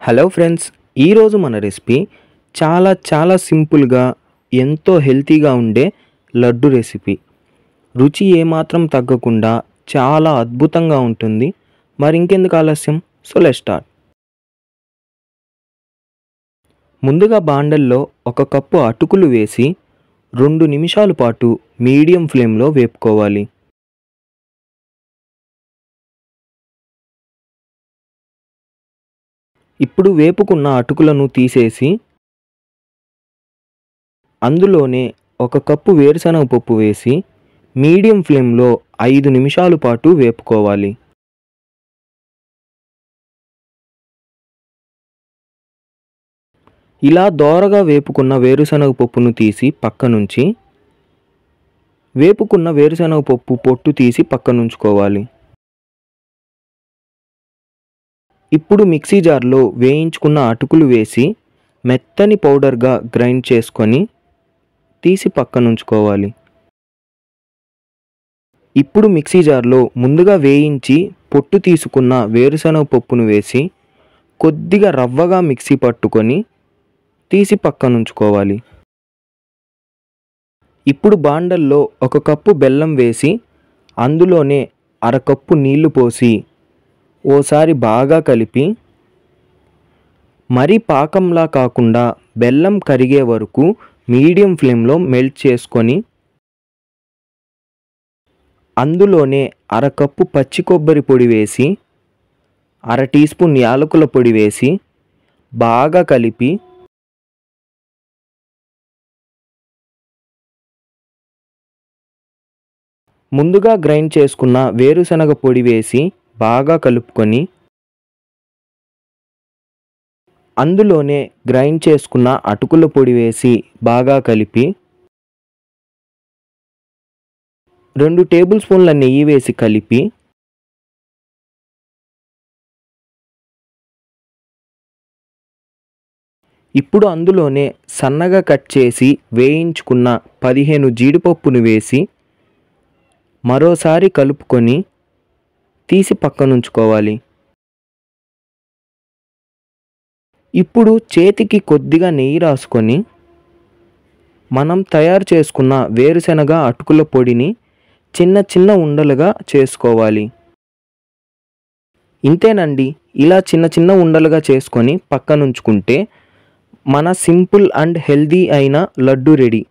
Hello friends, ఈరోజు మన recipe చాలా సింపుల్గా ఎంతో హెల్తీగా ఉండే లడ్డు రెసిపీ. రుచి ఏమాత్రం తగ్గకుండా చాలా అద్భుతంగా ఉంటుంది. మరి ఇంకెందుకు ఆలస్యం, సో లెట్స్ స్టార్ట్. ముందుగా బాండల్లో 1 కప్పు అటుకులు వేసి 2 నిమిషాల పాటు మీడియం ఫ్లేమ్లో వేపుకోవాలి. ఇప్పుడు వేపుకున్న అటుకులను తీసేసి అందులోనే 1 కప్పు వేరుశనగ పప్పు వేసి మీడియం ఫ్లేమ్లో 5 నిమిషాల పాటు వేపుకోవాలి. ఇలా దోరగా వేపుకున్న వేరుశనగ పప్పును తీసి పక్కనుంచి వేపుకున్న వేరుశనగ పప్పు పొట్టు తీసి పక్కనుంచుకోవాలి. ఇప్పుడు మిక్సీ జార్లో వేయించుకున్న అటుకులు వేసి మెత్తని పౌడర్గా గ్రైండ్ చేసుకొని తీసి పక్కనుంచుకోవాలి. ఇప్పుడు మిక్సీ జార్లో ముందుగా వేయించి పొట్టు తీసుకున్న వేరుశనగ పప్పును వేసి కొద్దిగా రవ్వగా మిక్సీ పట్టుకొని తీసి పక్కనుంచుకోవాలి. ఇప్పుడు బాండల్లో 1 కప్పు బెల్లం వేసి అందులోనే 1/2 కప్పు నీళ్లు పోసి ఓసారి బాగా కలిపి మరీ పాకంలా కాకుండా బెల్లం కరిగే వరకు మీడియం ఫ్లేమ్లో మెల్ట్ చేసుకొని అందులోనే 1/2 కప్పు పచ్చి కొబ్బరి పొడి వేసి 1/2 టీ స్పూన్ యాలకుల పొడి వేసి బాగా కలిపి ముందుగా గ్రైండ్ చేసుకున్న వేరుశనగ పొడి వేసి బాగా కలుపుకొని అందులోనే గ్రైండ్ చేసుకున్న అటుకుల పొడి వేసి బాగా కలిపి 2 టేబుల్ స్పూన్ల నెయ్యి వేసి కలిపి ఇప్పుడు అందులోనే సన్నగా కట్ చేసి వేయించుకున్న 15 జీడిపప్పును వేసి మరోసారి కలుపుకొని తీసి పక్కనుంచుకోవాలి. ఇప్పుడు చేతికి కొద్దిగా నెయ్యి రాసుకొని మనం తయారు చేసుకున్న వేరుశనగ అటుకుల పొడిని చిన్న ఉండలుగా చేసుకోవాలి. ఇంతేనండి, ఇలా చిన్న ఉండలుగా చేసుకొని పక్కనుంచుకుంటే మన సింపుల్ అండ్ హెల్దీ అయిన లడ్డు రెడీ.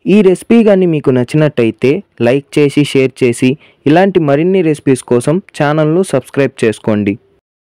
ఈ రెసిపీ కానీ మీకు నచ్చినట్టయితే లైక్ చేసి షేర్ చేసి ఇలాంటి మరిన్ని రెసిపీస్ కోసం ఛానల్ను సబ్స్క్రైబ్ చేసుకోండి.